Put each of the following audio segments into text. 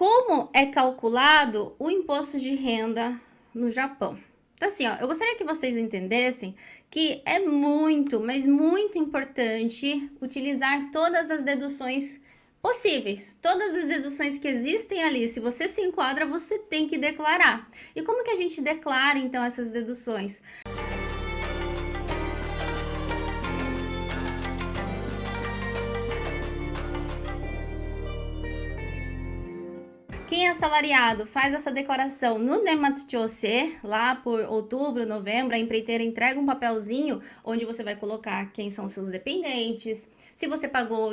Como é calculado o imposto de renda no Japão? Então, assim, ó, eu gostaria que vocês entendessem que é muito, mas muito importante utilizar todas as deduções possíveis. Todas as deduções que existem ali, se você se enquadra, você tem que declarar. E como que a gente declara, então, essas deduções? Quem é assalariado faz essa declaração no Nematsu-Chōsei, lá por outubro, novembro, a empreiteira entrega um papelzinho onde você vai colocar quem são seus dependentes, se você pagou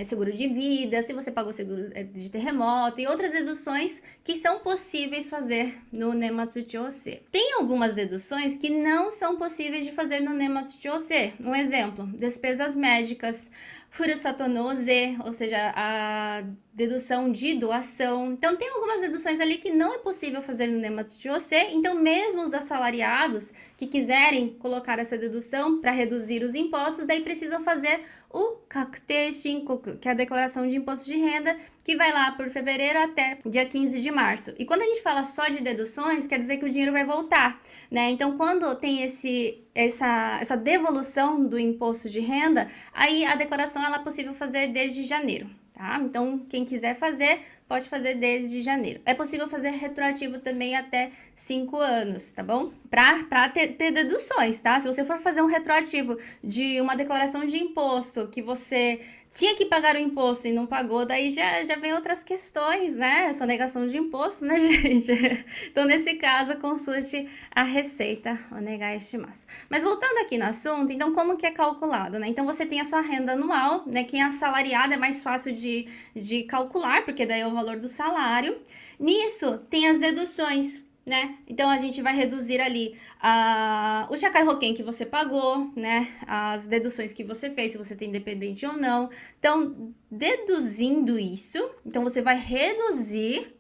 seguro de vida, se você pagou seguro de terremoto e outras deduções que são possíveis fazer no Nematsu-Chōsei. Tem algumas deduções que não são possíveis de fazer no Nematsu-Chōsei. Um exemplo, despesas médicas, Furusato no Ze, ou seja, a dedução de doação. Então, tem algumas deduções ali que não é possível fazer no Nematsu-Chōsei. Então, mesmo os assalariados que quiserem colocar essa dedução para reduzir os impostos, daí precisam fazer o Kakutei Shinkoku, que é a declaração de imposto de renda, que vai lá por fevereiro até dia 15 de março. E quando a gente fala só de deduções, quer dizer que o dinheiro vai voltar, né? Então, quando tem essa devolução do imposto de renda, aí a declaração ela é possível fazer desde janeiro. Tá? Então, quem quiser fazer, pode fazer desde janeiro. É possível fazer retroativo também até 5 anos, tá bom? Para ter deduções, tá? Se você for fazer um retroativo de uma declaração de imposto que você tinha que pagar o imposto e não pagou, daí já vem outras questões, né? Sonegação de imposto, né, gente? Então, nesse caso, consulte a Receita, onegai shimasu. Mas voltando aqui no assunto, então, como que é calculado, né? Então, você tem a sua renda anual, né? Quem é assalariado é mais fácil de calcular, porque daí é o valor do salário. Nisso, tem as deduções, né? Então, a gente vai reduzir ali o Shakai Hoken que você pagou, né? As deduções que você fez, se você tem dependente ou não. Então, deduzindo isso, então você vai reduzir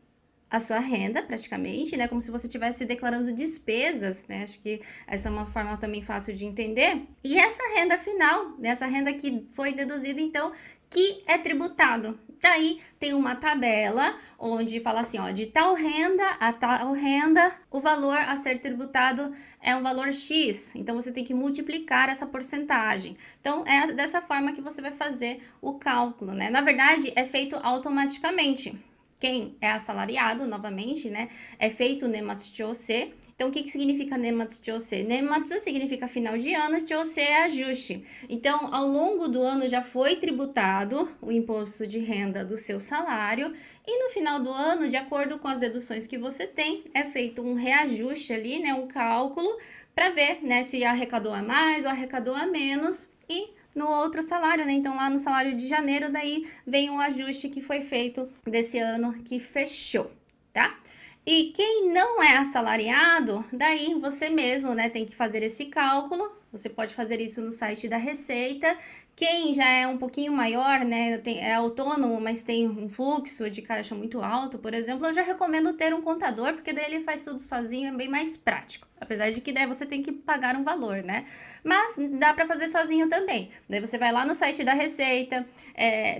a sua renda, praticamente, né? Como se você estivesse declarando despesas, né? Acho que essa é uma forma também fácil de entender. E essa renda final, né? Essa renda que foi deduzida, então, que é tributado. Daí tem uma tabela onde fala assim, ó, de tal renda a tal renda, o valor a ser tributado é um valor X. Então, você tem que multiplicar essa porcentagem. Então, é dessa forma que você vai fazer o cálculo, né? Na verdade, é feito automaticamente. Quem é assalariado, novamente, né, é feito o Nematsu-Chōsei. Então, o que significa Nematsu-Chōsei? Nematsu significa final de ano, Chōsei é ajuste. Então, ao longo do ano já foi tributado o imposto de renda do seu salário e no final do ano, de acordo com as deduções que você tem, é feito um reajuste ali, né, um cálculo para ver, né, se arrecadou a mais ou arrecadou a menos e no outro salário, né? Então, lá no salário de janeiro, daí vem o ajuste que foi feito desse ano que fechou, tá? E quem não é assalariado, daí você mesmo, né, tem que fazer esse cálculo. Você pode fazer isso no site da Receita. Quem já é um pouquinho maior, né, é autônomo, mas tem um fluxo de caixa muito alto, por exemplo, eu já recomendo ter um contador, porque daí ele faz tudo sozinho, é bem mais prático. Apesar de que daí você tem que pagar um valor, né? Mas dá para fazer sozinho também. Daí você vai lá no site da Receita,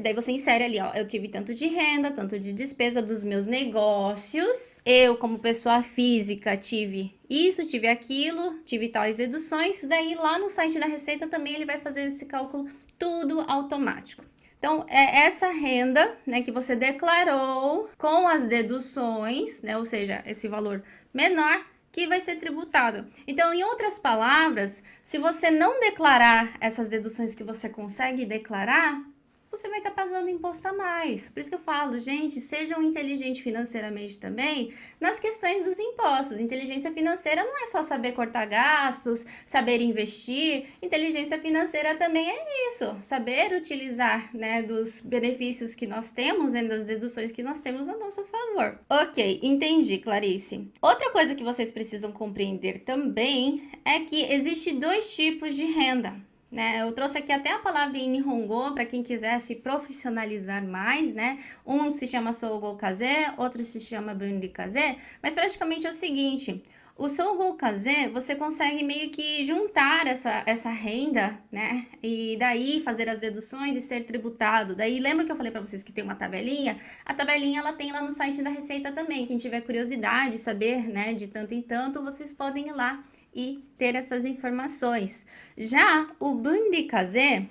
daí você insere ali, ó, eu tive tanto de renda, tanto de despesa dos meus negócios. Eu, como pessoa física, tive isso, tive aquilo, tive tais deduções. Daí lá no site da Receita também ele vai fazer esse cálculo tudo automático. Então, é essa renda, né, que você declarou com as deduções, né, ou seja, esse valor menor, que vai ser tributado. Então, em outras palavras, se você não declarar essas deduções que você consegue declarar, você vai estar pagando imposto a mais. Por isso que eu falo, gente, sejam inteligentes financeiramente também nas questões dos impostos. Inteligência financeira não é só saber cortar gastos, saber investir. Inteligência financeira também é isso, saber utilizar, né, dos benefícios que nós temos, né, das deduções que nós temos a nosso favor. Ok, entendi, Clarice. Outra coisa que vocês precisam compreender também é que existe 2 tipos de renda. Né, eu trouxe aqui até a palavra em Nihongo para quem quiser se profissionalizar mais, né? Um se chama Sougou Kaze, outro se chama Bunri Kaze, mas praticamente é o seguinte: O Sougou-kaze, você consegue meio que juntar essa renda, né? E daí fazer as deduções e ser tributado. Daí, lembra que eu falei para vocês que tem uma tabelinha? A tabelinha, ela tem lá no site da Receita também. Quem tiver curiosidade, saber, né, de tanto em tanto, vocês podem ir lá e ter essas informações. Já o Bunri-kaze,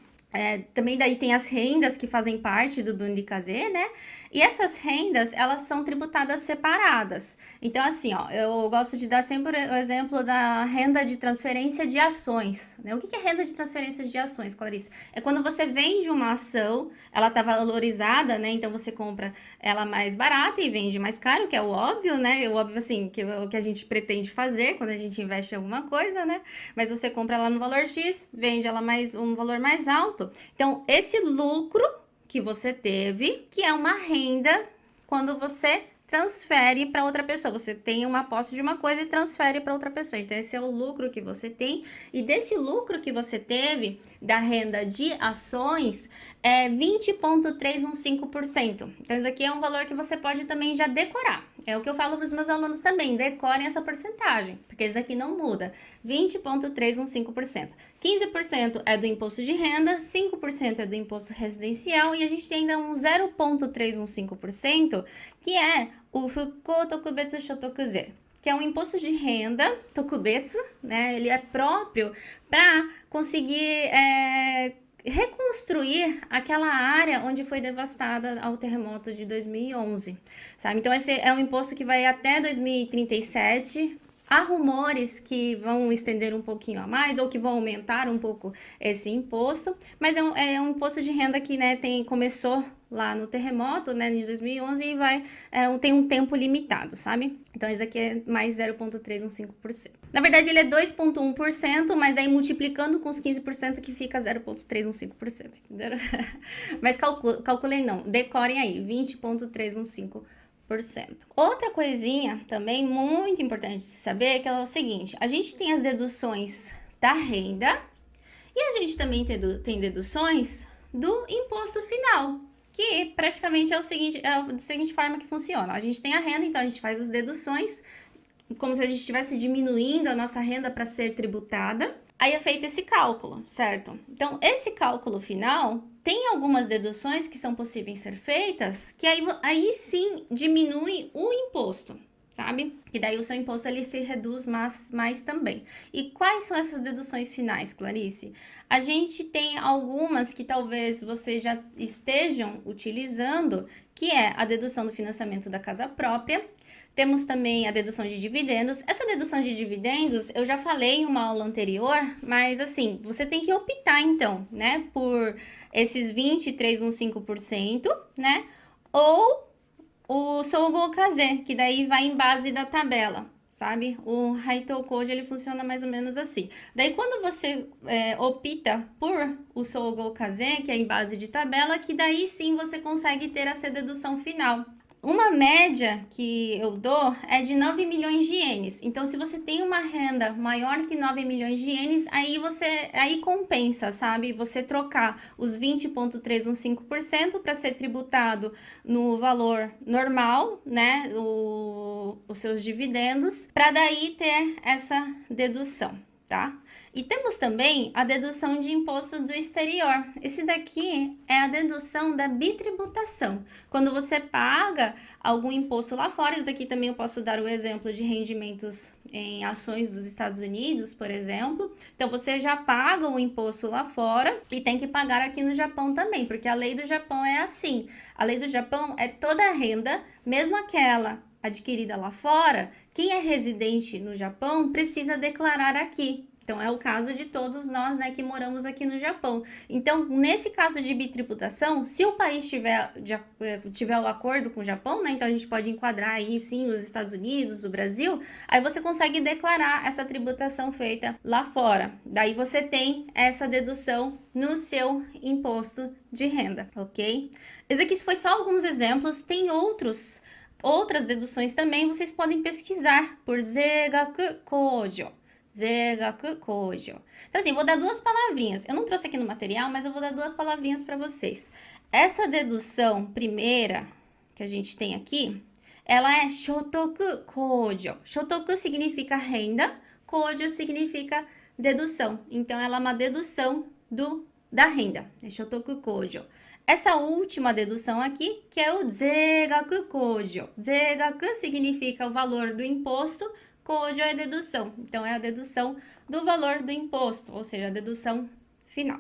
também daí tem as rendas que fazem parte do Bunri-kaze, né? E essas rendas, elas são tributadas separadas. Então, assim, ó, eu gosto de dar sempre o exemplo da renda de transferência de ações, né? O que é renda de transferência de ações, Clarice? É quando você vende uma ação, ela tá valorizada, né? Então, você compra ela mais barata e vende mais caro, que é o óbvio, né? O óbvio, assim, que é o que a gente pretende fazer quando a gente investe em alguma coisa, né? Mas você compra ela no valor X, vende ela mais um valor mais alto. Então, esse lucro que você teve, que é uma renda quando você transfere para outra pessoa. Você tem uma posse de uma coisa e transfere para outra pessoa. Então, esse é o lucro que você tem. E desse lucro que você teve da renda de ações, é 20,315%. Então, isso aqui é um valor que você pode também já decorar. É o que eu falo para os meus alunos também, decorem essa porcentagem, porque isso aqui não muda. 20,315%. 15% é do imposto de renda, 5% é do imposto residencial e a gente tem ainda um 0,315%, que é o Fukou Tokubetsu Shotokuze, que é um imposto de renda, Tokubetsu, né? Ele é próprio para conseguir reconstruir aquela área onde foi devastada ao terremoto de 2011, sabe? Então, esse é um imposto que vai até 2037. Há rumores que vão estender um pouquinho a mais ou que vão aumentar um pouco esse imposto, mas é um imposto de renda que, né, começou lá no terremoto, né, em 2011 e tem um tempo limitado, sabe? Então, esse aqui é mais 0,315%. Na verdade, ele é 2,1%, mas daí multiplicando com os 15% que fica 0,315%, entenderam? Mas calculem não, decorem aí, 20,315%. Outra coisinha também muito importante de saber que é o seguinte, a gente tem as deduções da renda e a gente também tem deduções do imposto final, que praticamente é a seguinte forma que funciona. A gente tem a renda, então a gente faz as deduções, como se a gente estivesse diminuindo a nossa renda para ser tributada. Aí é feito esse cálculo, certo? Então, esse cálculo final tem algumas deduções que são possíveis ser feitas, que aí sim diminui o imposto, sabe? Que daí o seu imposto ele se reduz mais também. E quais são essas deduções finais, Clarice? A gente tem algumas que talvez vocês já estejam utilizando, que é a dedução do financiamento da casa própria. Temos também a dedução de dividendos. Essa dedução de dividendos, eu já falei em uma aula anterior, mas assim, você tem que optar então, né, por esses 23,15%, né, ou o Sougou-kaze, que daí vai em base da tabela, sabe? O Raito Code, ele funciona mais ou menos assim. Daí, quando você opta por o Sougou-kaze, que é em base de tabela, que daí sim você consegue ter essa dedução final. Uma média que eu dou é de 9 milhões de ienes. Então, se você tem uma renda maior que 9 milhões de ienes, aí compensa, sabe? Você trocar os 20,315% para ser tributado no valor normal, né? Os seus dividendos, para daí ter essa dedução, tá? E temos também a dedução de imposto do exterior. Esse daqui é a dedução da bitributação. Quando você paga algum imposto lá fora, isso daqui também eu posso dar o exemplo de rendimentos em ações dos Estados Unidos, por exemplo. Então, você já paga o imposto lá fora e tem que pagar aqui no Japão também, porque a lei do Japão é assim. A lei do Japão é toda a renda, mesmo aquela adquirida lá fora, quem é residente no Japão precisa declarar aqui. Então, é o caso de todos nós, né, que moramos aqui no Japão. Então, nesse caso de bitributação, se o país tiver o acordo com o Japão, né, então a gente pode enquadrar aí, sim, os Estados Unidos, o Brasil, aí você consegue declarar essa tributação feita lá fora. Daí você tem essa dedução no seu imposto de renda, ok? Esse aqui foi só alguns exemplos, tem outras deduções também, vocês podem pesquisar por Zeigaku Kojo. Zeigaku Kojo. Então, assim, vou dar duas palavrinhas. Eu não trouxe aqui no material, mas eu vou dar duas palavrinhas para vocês. Essa dedução primeira que a gente tem aqui ela é shotoku kojo. Shotoku significa renda, kojo significa dedução. Então, ela é uma dedução da renda. É shotoku kojo. Essa última dedução aqui, que é o zeigaku kojo. Zeigaku significa o valor do imposto, kojo é dedução. Então, é a dedução do valor do imposto, ou seja, a dedução final.